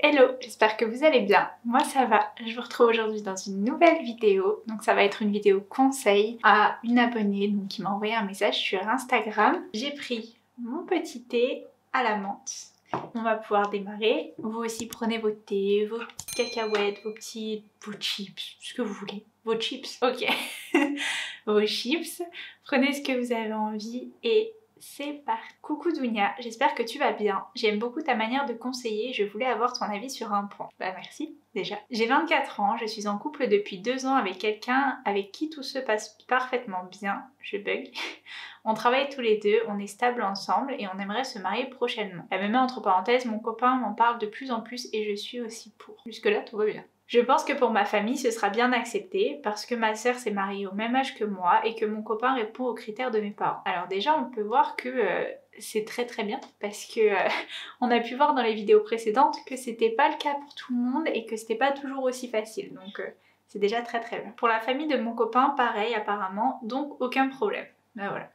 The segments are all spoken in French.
Hello, j'espère que vous allez bien. Moi ça va, je vous retrouve aujourd'hui dans une nouvelle vidéo. Donc ça va être une vidéo conseil à une abonnée donc, qui m'a envoyé un message sur Instagram. J'ai pris mon petit thé à la menthe. On va pouvoir démarrer. Vous aussi prenez vos thés, vos petites cacahuètes, vos chips, ce que vous voulez. Vos chips, ok. Vos chips. Prenez ce que vous avez envie et c'est parti. Coucou Dounia, j'espère que tu vas bien. J'aime beaucoup ta manière de conseiller et je voulais avoir ton avis sur un point. Bah merci déjà. J'ai 24 ans, je suis en couple depuis 2 ans avec quelqu'un avec qui tout se passe parfaitement bien. Je bug. On travaille tous les deux, on est stable ensemble et on aimerait se marier prochainement. Elle me met entre parenthèses, mon copain m'en parle de plus en plus et je suis aussi pour. Jusque là tout va bien. Je pense que pour ma famille ce sera bien accepté parce que ma sœur s'est mariée au même âge que moi et que mon copain répond aux critères de mes parents. Alors déjà on peut voir que c'est très bien parce que on a pu voir dans les vidéos précédentes que c'était pas le cas pour tout le monde et que c'était pas toujours aussi facile, donc c'est déjà très bien. Pour la famille de mon copain pareil apparemment, donc aucun problème. Ben voilà.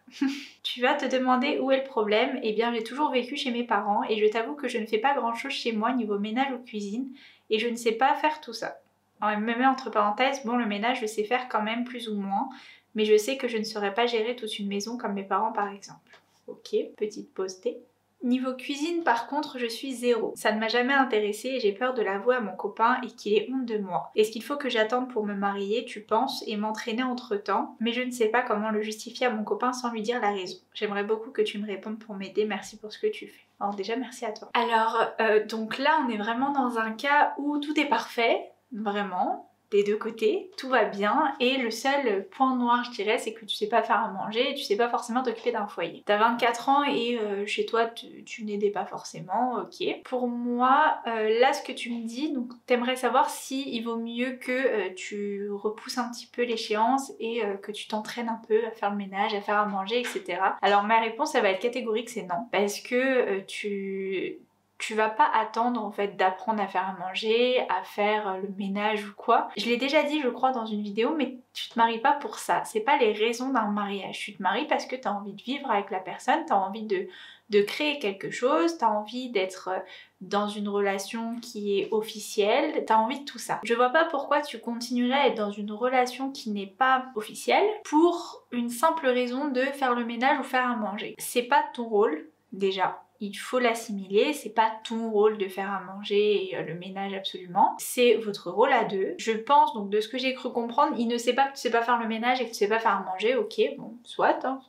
Tu vas te demander où est le problème. Eh bien j'ai toujours vécu chez mes parents et je t'avoue que je ne fais pas grand chose chez moi niveau ménage ou cuisine et je ne sais pas faire tout ça. Alors elle me met entre parenthèses, bon le ménage je sais faire quand même plus ou moins, mais je sais que je ne saurais pas gérer toute une maison comme mes parents par exemple. Ok, petite pause thé. Niveau cuisine par contre je suis zéro. Ça ne m'a jamais intéressée et j'ai peur de l'avouer à mon copain et qu'il ait honte de moi. Est-ce qu'il faut que j'attende pour me marier, tu penses, et m'entraîner entre temps? Mais je ne sais pas comment le justifier à mon copain sans lui dire la raison. J'aimerais beaucoup que tu me répondes pour m'aider, merci pour ce que tu fais. Alors déjà merci à toi. Alors donc là on est vraiment dans un cas où tout est parfait, vraiment. Des deux côtés, tout va bien et le seul point noir je dirais c'est que tu sais pas faire à manger et tu sais pas forcément t'occuper d'un foyer. T'as 24 ans et chez toi tu n'aidais pas forcément, ok. Pour moi, là ce que tu me dis, donc t'aimerais savoir si il vaut mieux que tu repousses un petit peu l'échéance et que tu t'entraînes un peu à faire le ménage, à faire à manger, etc. Alors ma réponse elle va être catégorique, c'est non. Parce que tu vas pas attendre en fait d'apprendre à faire à manger, à faire le ménage ou quoi. Je l'ai déjà dit je crois dans une vidéo, mais tu te maries pas pour ça. C'est pas les raisons d'un mariage. Tu te maries parce que t'as envie de vivre avec la personne, t'as envie de créer quelque chose, t'as envie d'être dans une relation qui est officielle, t'as envie de tout ça. Je vois pas pourquoi tu continuerais à être dans une relation qui n'est pas officielle pour une simple raison de faire le ménage ou faire à manger. C'est pas ton rôle, déjà. Il faut l'assimiler, c'est pas ton rôle de faire à manger et le ménage absolument, c'est votre rôle à deux. Je pense donc de ce que j'ai cru comprendre, il ne sait pas que tu sais pas faire le ménage et que tu sais pas faire à manger, ok, bon, soit, hein,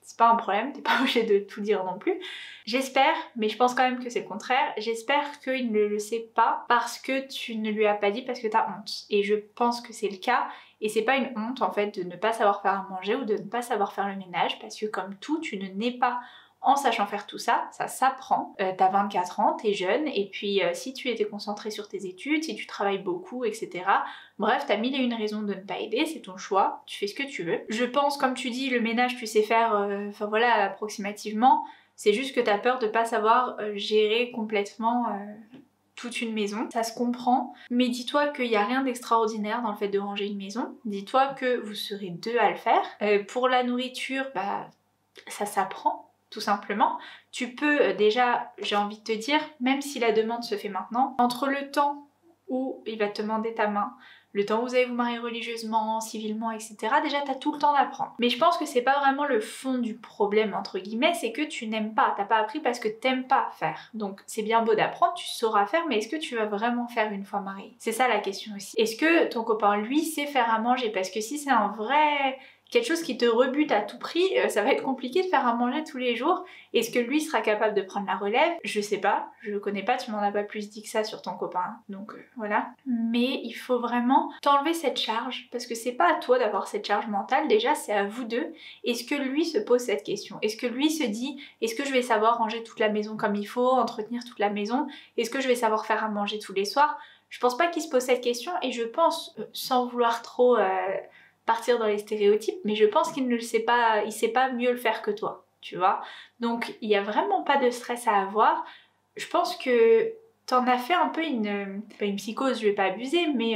c'est pas un problème, t'es pas obligé de tout dire non plus. J'espère, mais je pense quand même que c'est le contraire, j'espère qu'il ne le sait pas parce que tu ne lui as pas dit parce que t'as honte. Et je pense que c'est le cas. Et c'est pas une honte en fait de ne pas savoir faire à manger ou de ne pas savoir faire le ménage parce que comme tout, tu ne nais pas en sachant faire tout ça, ça s'apprend. T'as 24 ans, t'es jeune, et puis si tu étais concentré sur tes études, si tu travailles beaucoup, etc. Bref, t'as mille et une raisons de ne pas aider, c'est ton choix, tu fais ce que tu veux. Je pense, comme tu dis, le ménage tu sais faire, enfin voilà, approximativement, c'est juste que t'as peur de pas savoir gérer complètement toute une maison, ça se comprend, mais dis-toi qu'il n'y a rien d'extraordinaire dans le fait de ranger une maison, dis-toi que vous serez deux à le faire. Pour la nourriture, bah ça s'apprend, tout simplement. Tu peux déjà, j'ai envie de te dire, même si la demande se fait maintenant, entre le temps où il va te demander ta main, le temps où vous allez vous marier religieusement, civilement, etc. Déjà t'as tout le temps d'apprendre. Mais je pense que c'est pas vraiment le fond du problème entre guillemets, c'est que tu n'aimes pas, t'as pas appris parce que t'aimes pas faire. Donc c'est bien beau d'apprendre, tu sauras faire, mais est-ce que tu vas vraiment faire une fois marié? C'est ça la question aussi. Est-ce que ton copain lui sait faire à manger? Parce que si c'est un vrai quelque chose qui te rebute à tout prix, ça va être compliqué de faire à manger tous les jours. Est-ce que lui sera capable de prendre la relève? Je sais pas, je le connais pas, tu m'en as pas plus dit que ça sur ton copain, donc voilà. Mais il faut vraiment t'enlever cette charge, parce que c'est pas à toi d'avoir cette charge mentale, déjà c'est à vous deux. Est-ce que lui se pose cette question? Est-ce que lui se dit, est-ce que je vais savoir ranger toute la maison comme il faut, entretenir toute la maison? Est-ce que je vais savoir faire à manger tous les soirs? Je pense pas qu'il se pose cette question, et je pense, sans vouloir trop partir dans les stéréotypes, mais je pense qu'il ne le sait pas, il sait pas mieux le faire que toi, tu vois. Donc il y a vraiment pas de stress à avoir. Je pense que t'en as fait un peu pas une psychose, je vais pas abuser, mais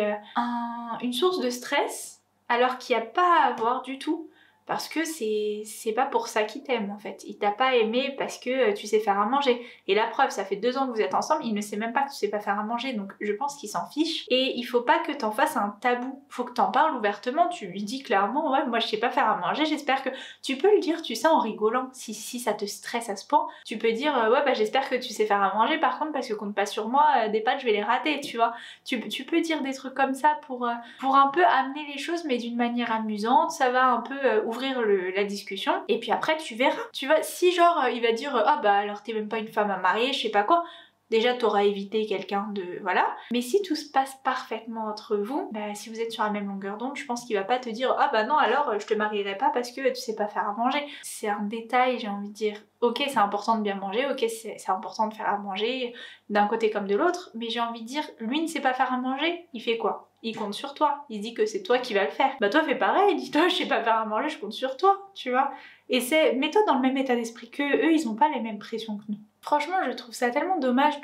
une source de stress, alors qu'il n'y a pas à avoir du tout. parce que c'est pas pour ça qu'il t'aime en fait. Il t'a pas aimé parce que tu sais faire à manger. Et la preuve, ça fait 2 ans que vous êtes ensemble, il ne sait même pas que tu sais pas faire à manger, donc je pense qu'il s'en fiche. Et il faut pas que t'en fasses un tabou, faut que t'en parles ouvertement, tu lui dis clairement, ouais moi je sais pas faire à manger, j'espère que... Tu peux le dire, tu sais, en rigolant, si ça te stresse à ce point, tu peux dire, ouais bah j'espère que tu sais faire à manger, par contre parce que compte pas sur moi, des pâtes je vais les rater, tu vois. Tu peux dire des trucs comme ça pour un peu amener les choses mais d'une manière amusante, ça va un peu ouvrir la discussion et puis après tu verras. Tu vois, si genre il va dire ah bah alors t'es même pas une femme à marier, je sais pas quoi, déjà t'auras évité quelqu'un de... voilà. Mais si tout se passe parfaitement entre vous, bah si vous êtes sur la même longueur d'onde, je pense qu'il va pas te dire ah bah non alors je te marierai pas parce que tu sais pas faire à manger. C'est un détail, j'ai envie de dire. Ok, c'est important de bien manger, ok c'est important de faire à manger d'un côté comme de l'autre, mais j'ai envie de dire, lui ne sait pas faire à manger, il fait quoi? Il compte sur toi, il dit que c'est toi qui vas le faire. Bah toi fais pareil, dis-toi je sais pas faire à manger, je compte sur toi, tu vois. Et mets-toi dans le même état d'esprit qu'eux, eux ils ont pas les mêmes pressions que nous. Franchement je trouve ça tellement dommage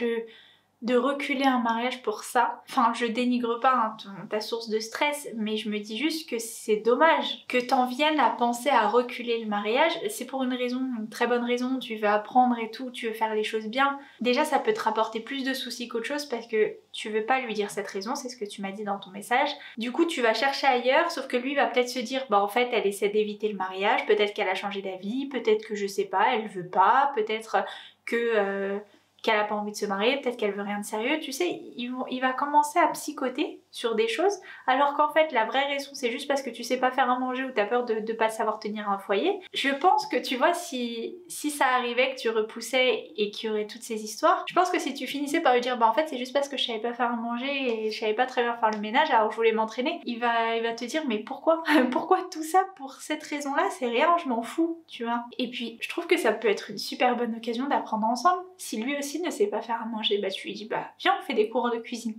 de reculer un mariage pour ça. Enfin, je dénigre pas hein, ta source de stress, mais je me dis juste que c'est dommage que t'en viennes à penser à reculer le mariage. C'est pour une raison, une très bonne raison, tu veux apprendre et tout, tu veux faire les choses bien. Déjà, ça peut te rapporter plus de soucis qu'autre chose parce que tu veux pas lui dire cette raison, c'est ce que tu m'as dit dans ton message. Du coup, tu vas chercher ailleurs, sauf que lui va peut-être se dire, bah en fait, elle essaie d'éviter le mariage, peut-être qu'elle a changé d'avis, peut-être que je sais pas, elle veut pas, peut-être que... qu'elle a pas envie de se marier, peut-être qu'elle veut rien de sérieux, tu sais, il va commencer à psychoter sur des choses, alors qu'en fait la vraie raison c'est juste parce que tu sais pas faire à manger ou t'as peur de pas savoir tenir un foyer. Je pense que tu vois, si ça arrivait que tu repoussais et qu'il y aurait toutes ces histoires, je pense que si tu finissais par lui dire bah en fait c'est juste parce que je savais pas faire à manger et je savais pas très bien faire le ménage alors je voulais m'entraîner, il va te dire mais pourquoi pourquoi tout ça pour cette raison là, c'est rien, je m'en fous, tu vois. Et puis je trouve que ça peut être une super bonne occasion d'apprendre ensemble. Si lui aussi ne sait pas faire à manger, bah tu lui dis bah viens on fait des cours de cuisine.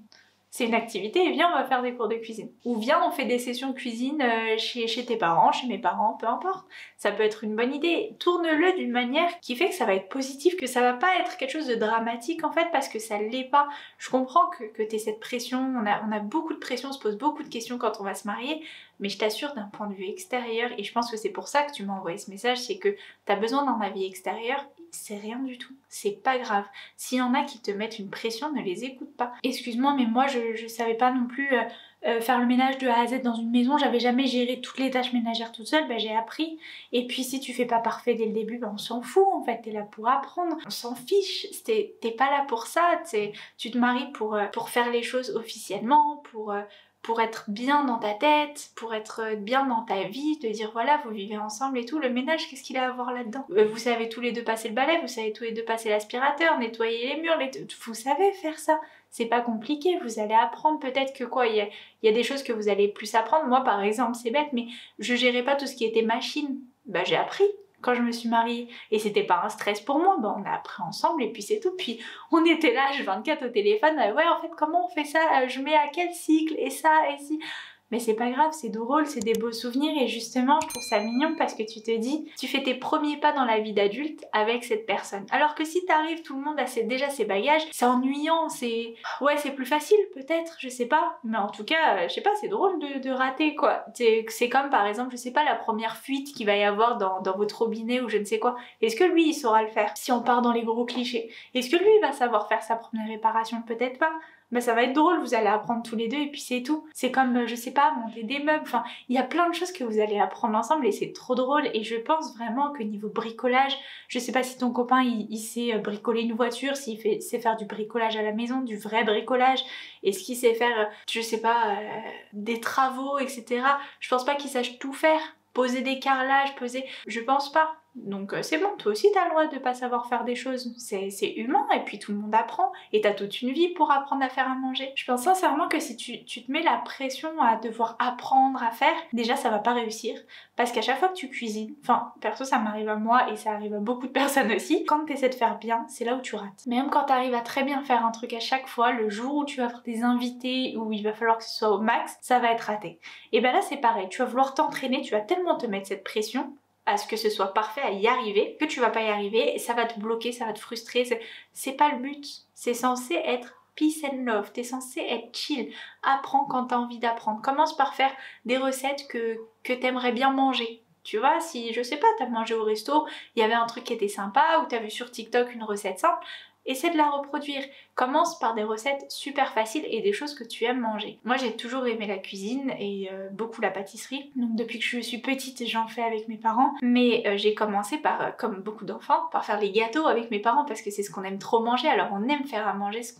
C'est une activité et viens on va faire des cours de cuisine. Ou viens on fait des sessions cuisine chez tes parents, chez mes parents, peu importe. Ça peut être une bonne idée. Tourne-le d'une manière qui fait que ça va être positif, que ça va pas être quelque chose de dramatique en fait parce que ça l'est pas. Je comprends que t'aies cette pression, on a beaucoup de pression, on se pose beaucoup de questions quand on va se marier, mais je t'assure d'un point de vue extérieur, et je pense que c'est pour ça que tu m'as envoyé ce message, c'est que t'as besoin d'un avis extérieur, c'est rien du tout, c'est pas grave. S'il y en a qui te mettent une pression, ne les écoute pas. Excuse-moi mais moi je savais pas non plus faire le ménage de A à Z dans une maison, j'avais jamais géré toutes les tâches ménagères toute seule, bah j'ai appris. Et puis si tu fais pas parfait dès le début, bah on s'en fout en fait, t'es là pour apprendre, on s'en fiche, t'es pas là pour ça, tu te maries pour faire les choses officiellement, pour être bien dans ta tête, pour être bien dans ta vie, te dire voilà vous vivez ensemble et tout. Le ménage, qu'est-ce qu'il a à voir là-dedans? Vous savez tous les deux passer le balai, vous savez tous les deux passer l'aspirateur, nettoyer les murs, vous savez faire ça. C'est pas compliqué, vous allez apprendre. Peut-être que quoi, il y a des choses que vous allez plus apprendre. Moi par exemple, c'est bête, mais je gérais pas tout ce qui était machine. Bah j'ai appris quand je me suis mariée et c'était pas un stress pour moi, bah on a appris ensemble et puis c'est tout. Puis on était là H24 au téléphone, ouais en fait comment on fait ça, je mets à quel cycle et ça et si... Mais c'est pas grave, c'est drôle, c'est des beaux souvenirs et justement je trouve ça mignon parce que tu te dis, tu fais tes premiers pas dans la vie d'adulte avec cette personne. Alors que si t'arrives, tout le monde a déjà ses bagages, c'est ennuyant, ouais c'est plus facile peut-être, je sais pas, mais en tout cas, je sais pas, c'est drôle de rater quoi. C'est comme par exemple, je sais pas, la première fuite qu'il va y avoir dans votre robinet ou je ne sais quoi. Est-ce que lui il saura le faire? Si on part dans les gros clichés, est-ce que lui il va savoir faire sa première réparation? Peut-être pas. Bah ça va être drôle, vous allez apprendre tous les deux et puis c'est tout. C'est comme, je sais pas, monter des meubles, enfin, il y a plein de choses que vous allez apprendre ensemble et c'est trop drôle. Et je pense vraiment que niveau bricolage, je sais pas si ton copain il sait bricoler une voiture, sait faire du bricolage à la maison, du vrai bricolage, est-ce qu'il sait faire, je sais pas, des travaux, etc. Je pense pas qu'il sache tout faire. Poser des carrelages, je pense pas. Donc c'est bon, toi aussi t'as le droit de pas savoir faire des choses, c'est humain et puis tout le monde apprend et t'as toute une vie pour apprendre à faire à manger. Je pense sincèrement que si tu te mets la pression à devoir apprendre à faire, déjà ça va pas réussir parce qu'à chaque fois que tu cuisines, enfin perso ça m'arrive à moi et ça arrive à beaucoup de personnes aussi, quand t'essaies de faire bien, c'est là où tu rates. Même quand t'arrives à très bien faire un truc à chaque fois, le jour où tu vas avoir des invités où il va falloir que ce soit au max, ça va être raté. Et ben là c'est pareil, tu vas vouloir t'entraîner, tu vas tellement te mettre cette pression à ce que ce soit parfait, à y arriver, que tu vas pas y arriver, et ça va te bloquer, ça va te frustrer, c'est pas le but. C'est censé être peace and love, t'es censé être chill, apprends quand t'as envie d'apprendre. Commence par faire des recettes que t'aimerais bien manger. Tu vois, si je sais pas, t'as mangé au resto, il y avait un truc qui était sympa, ou t'as vu sur TikTok une recette simple, essaie de la reproduire. Commence par des recettes super faciles et des choses que tu aimes manger. Moi j'ai toujours aimé la cuisine et beaucoup la pâtisserie. Donc depuis que je suis petite j'en fais avec mes parents. Mais j'ai commencé par, comme beaucoup d'enfants, par faire les gâteaux avec mes parents parce que c'est ce qu'on aime trop manger. Alors on aime faire à manger ce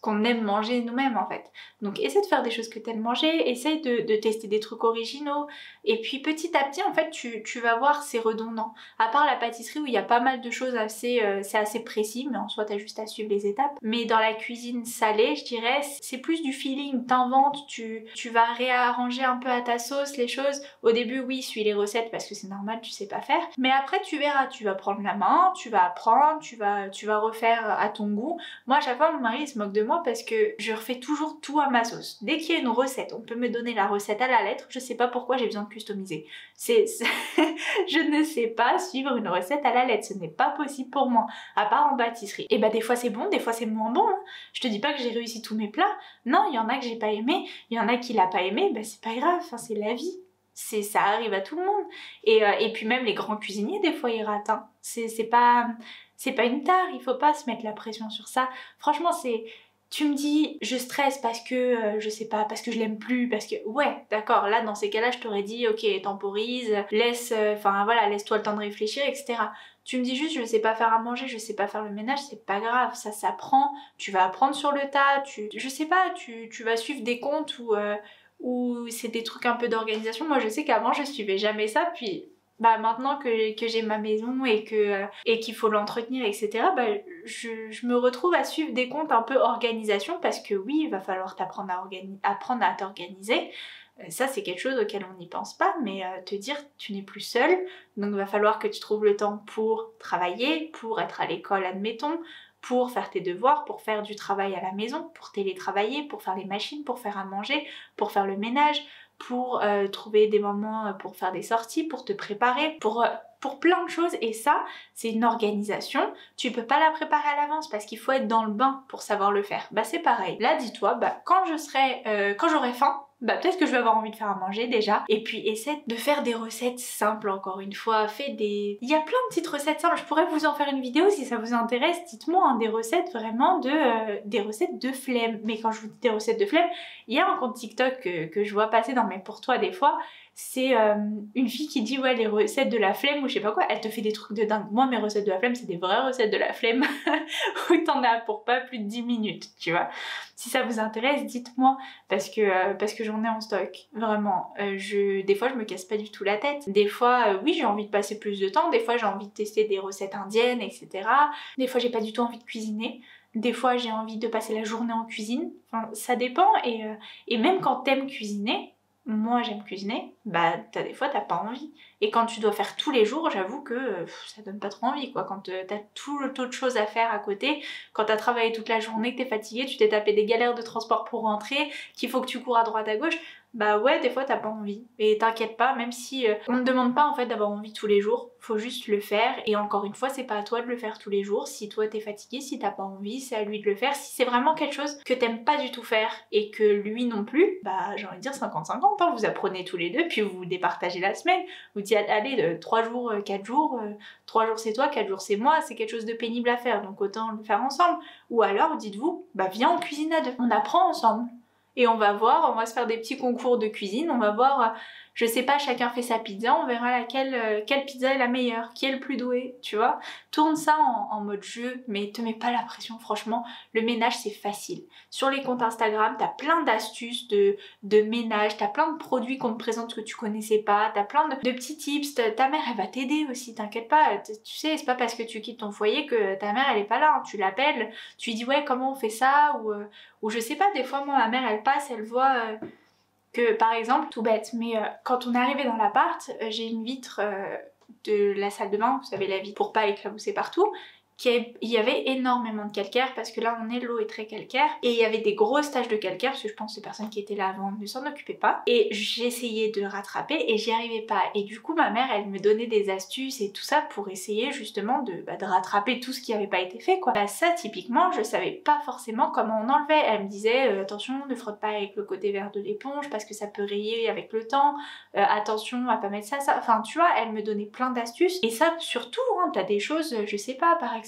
qu'on aime manger nous-mêmes en fait. Donc essaie de faire des choses que tu aimes manger, essaie de tester des trucs originaux. Et puis petit à petit en fait tu vas voir c'est redondant. À part la pâtisserie où il y a pas mal de choses c'est assez précis, mais en soi t'as juste à suivre les étapes. Mais dans la cuisine salée, je dirais, c'est plus du feeling, t'inventes, tu vas réarranger un peu à ta sauce les choses. Au début, oui, suis les recettes parce que c'est normal, tu sais pas faire. Mais après, tu verras, tu vas prendre la main, tu vas apprendre, tu vas refaire à ton goût. Moi, à chaque fois, mon mari il se moque de moi parce que je refais toujours tout à ma sauce. Dès qu'il y a une recette, on peut me donner la recette à la lettre, je sais pas pourquoi j'ai besoin de customiser. Je ne sais pas suivre une recette à la lettre, ce n'est pas possible pour moi, à part en pâtisserie. Et bah des fois c'est bon, des fois c'est moins bon, hein. Je te dis pas que j'ai réussi tous mes plats, non, il y en a que j'ai pas aimé, il y en a qui l'a pas aimé, bah c'est pas grave, enfin, c'est la vie. Ça arrive à tout le monde. Et puis même les grands cuisiniers, des fois ils ratent, hein. C'est pas une tare, il faut pas se mettre la pression sur ça. Franchement, tu me dis, je stresse parce que, je sais pas, parce que je l'aime plus, parce que... Ouais, d'accord, là, dans ces cas-là, je t'aurais dit, ok, temporise, laisse-toi le temps de réfléchir, etc. Tu me dis juste, je sais pas faire à manger, je sais pas faire le ménage, c'est pas grave, ça s'apprend, tu vas apprendre sur le tas, je sais pas, tu vas suivre des comptes où c'est des trucs un peu d'organisation. Moi, je sais qu'avant, je suivais jamais ça, puis... Bah maintenant que j'ai ma maison et qu'il faut l'entretenir, etc., bah je me retrouve à suivre des comptes un peu organisation parce que oui, il va falloir t'apprendre apprendre à t'organiser. Ça c'est quelque chose auquel on n'y pense pas, mais te dire tu n'es plus seule, donc il va falloir que tu trouves le temps pour travailler, pour être à l'école admettons, pour faire tes devoirs, pour faire du travail à la maison, pour télétravailler, pour faire les machines, pour faire à manger, pour faire le ménage, pour trouver des moments pour faire des sorties, pour te préparer, pour plein de choses. Et ça, c'est une organisation. Tu peux pas la préparer à l'avance parce qu'il faut être dans le bain pour savoir le faire. Bah c'est pareil. Là, dis-toi, bah quand j'aurai faim, bah peut-être que je vais avoir envie de faire à manger déjà. Et puis essaie de faire des recettes simples encore une fois. Il y a plein de petites recettes simples. Je pourrais vous en faire une vidéo si ça vous intéresse. Dites-moi hein, des recettes vraiment des recettes de flemme. Mais quand je vous dis des recettes de flemme, il y a un compte TikTok que je vois passer dans mes pour toi des fois. C'est une fille qui dit ouais les recettes de la flemme ou je sais pas quoi, elle te fait des trucs de dingue. Moi mes recettes de la flemme c'est des vraies recettes de la flemme où t'en as pour pas plus de 10 minutes, tu vois. Si ça vous intéresse, dites-moi parce que j'en ai en stock, vraiment. Des fois je me casse pas du tout la tête. Des fois oui j'ai envie de passer plus de temps, des fois j'ai envie de tester des recettes indiennes, etc. Des fois j'ai pas du tout envie de cuisiner. Des fois j'ai envie de passer la journée en cuisine. Enfin, ça dépend et même quand t'aimes cuisiner, moi j'aime cuisiner, bah des fois t'as pas envie. Et quand tu dois faire tous les jours, j'avoue que ça donne pas trop envie quoi. Quand t'as tout le tas de choses à faire à côté, quand t'as travaillé toute la journée, que t'es fatigué, tu t'es tapé des galères de transport pour rentrer, qu'il faut que tu cours à droite à gauche, bah ouais des fois t'as pas envie. Et t'inquiète pas, même si on ne demande pas en fait d'avoir envie tous les jours, faut juste le faire. Et encore une fois c'est pas à toi de le faire tous les jours. Si toi t'es fatigué, si t'as pas envie, c'est à lui de le faire. Si c'est vraiment quelque chose que t'aimes pas du tout faire et que lui non plus, bah j'ai envie de dire 50-50 hein. Vous apprenez tous les deux puis vous vous départagez la semaine. Vous dites allez 3 jours, 4 jours, 3 jours c'est toi, 4 jours c'est moi, c'est quelque chose de pénible à faire donc autant le faire ensemble. Ou alors dites-vous bah viens on cuisine à deux, on apprend ensemble. Et on va voir, on va se faire des petits concours de cuisine, on va voir, je sais pas, chacun fait sa pizza, on verra quelle pizza est la meilleure, qui est le plus doué, tu vois. Tourne ça en mode jeu, mais te mets pas la pression, franchement, le ménage c'est facile. Sur les comptes Instagram, t'as plein d'astuces de ménage, t'as plein de produits qu'on te présente que tu connaissais pas, t'as plein de petits tips, ta mère elle va t'aider aussi, t'inquiète pas, tu sais, c'est pas parce que tu quittes ton foyer que ta mère elle est pas là, hein. Tu l'appelles, tu lui dis ouais comment on fait ça, ou je sais pas, des fois moi ma mère elle passe, elle voit que par exemple, tout bête, mais quand on est arrivé dans l'appart, j'ai une vitre de la salle de bain, vous savez la vitre pour pas éclabousser partout, qu'il y avait énormément de calcaire parce que là l'eau est très calcaire et il y avait des grosses taches de calcaire parce que je pense que les personnes qui étaient là avant ne s'en occupaient pas et j'essayais de rattraper et j'y arrivais pas et du coup ma mère elle me donnait des astuces et tout ça pour essayer justement de rattraper tout ce qui avait pas été fait quoi. Bah ça typiquement je savais pas forcément comment on enlevait, elle me disait attention ne frotte pas avec le côté vert de l'éponge parce que ça peut rayer avec le temps, attention à pas mettre ça, enfin tu vois elle me donnait plein d'astuces et ça surtout hein, t'as des choses je sais pas par exemple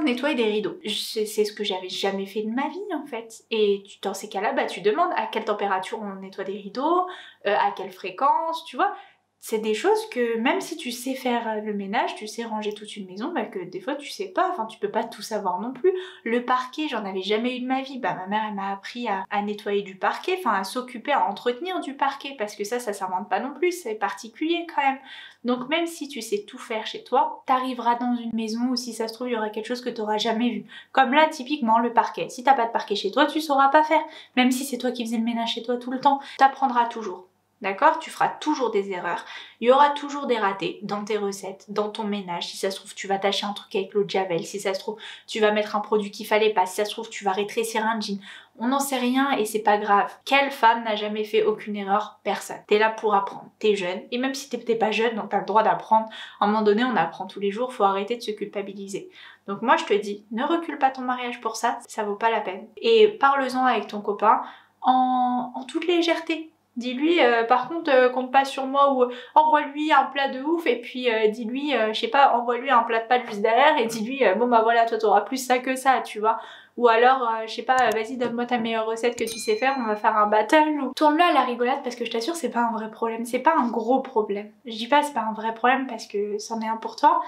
nettoyer des rideaux. C'est ce que j'avais jamais fait de ma vie en fait. Et dans ces cas-là, bah tu demandes à quelle température on nettoie des rideaux, à quelle fréquence, tu vois. C'est des choses que même si tu sais faire le ménage, tu sais ranger toute une maison, bah que des fois tu sais pas, enfin tu peux pas tout savoir non plus. Le parquet, j'en avais jamais eu de ma vie, bah ma mère elle m'a appris à nettoyer du parquet, enfin à s'occuper, à entretenir du parquet, parce que ça s'invente pas non plus, c'est particulier quand même. Donc même si tu sais tout faire chez toi, t'arriveras dans une maison où si ça se trouve il y aura quelque chose que t'auras jamais vu. Comme là typiquement le parquet, si t'as pas de parquet chez toi, tu sauras pas faire. Même si c'est toi qui faisais le ménage chez toi tout le temps, t'apprendras toujours. D'accord? Tu feras toujours des erreurs, il y aura toujours des ratés dans tes recettes, dans ton ménage. Si ça se trouve, tu vas tâcher un truc avec l'eau de Javel, si ça se trouve, tu vas mettre un produit qu'il fallait pas, si ça se trouve, tu vas rétrécir un jean. On n'en sait rien et c'est pas grave. Quelle femme n'a jamais fait aucune erreur? Personne. T'es là pour apprendre, t'es jeune, et même si t'es pas jeune, donc t'as le droit d'apprendre. À un moment donné, on apprend tous les jours, faut arrêter de se culpabiliser. Donc moi, je te dis, ne recule pas ton mariage pour ça, ça vaut pas la peine. Et parle-en avec ton copain en toute légèreté. Dis-lui par contre compte pas sur moi ou envoie-lui un plat de ouf et puis dis-lui je sais pas, envoie-lui un plat de pâtes juste derrière et dis-lui bon bah voilà toi t'auras plus ça que ça tu vois. Ou alors je sais pas vas-y donne-moi ta meilleure recette que tu sais faire, on va faire un battle ou tourne-le à la rigolade parce que je t'assure c'est pas un vrai problème, c'est pas un gros problème. Je dis pas c'est pas un vrai problème parce que c'en est un pour toi.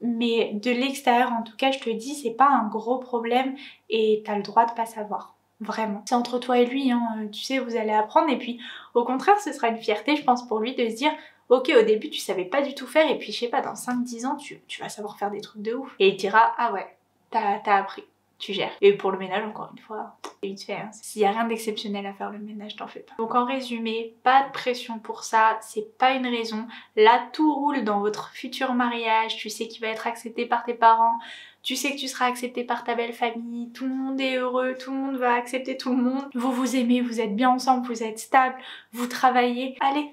Mais de l'extérieur en tout cas je te dis c'est pas un gros problème et t'as le droit de pas savoir. Vraiment. C'est entre toi et lui, hein, tu sais, vous allez apprendre et puis au contraire ce sera une fierté je pense pour lui de se dire ok au début tu savais pas du tout faire et puis je sais pas dans 5-10 ans tu vas savoir faire des trucs de ouf. Et il te dira ah ouais, t'as appris, tu gères. Et pour le ménage encore une fois, c'est vite fait, hein. S'il y a rien d'exceptionnel à faire le ménage t'en fais pas. Donc en résumé, pas de pression pour ça, c'est pas une raison. Là tout roule dans votre futur mariage, tu sais qu'il va être accepté par tes parents. Tu sais que tu seras accepté par ta belle famille, tout le monde est heureux, tout le monde va accepter tout le monde. Vous vous aimez, vous êtes bien ensemble, vous êtes stable, vous travaillez. Allez,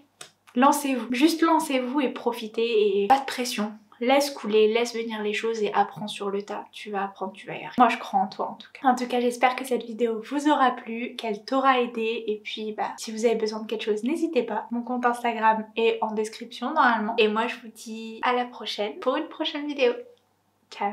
lancez-vous. Juste lancez-vous et profitez et pas de pression. Laisse couler, laisse venir les choses et apprends sur le tas. Tu vas apprendre, tu vas y arriver. Moi je crois en toi en tout cas. En tout cas j'espère que cette vidéo vous aura plu, qu'elle t'aura aidé et puis bah si vous avez besoin de quelque chose n'hésitez pas. Mon compte Instagram est en description normalement. Et moi je vous dis à la prochaine pour une prochaine vidéo. Ciao.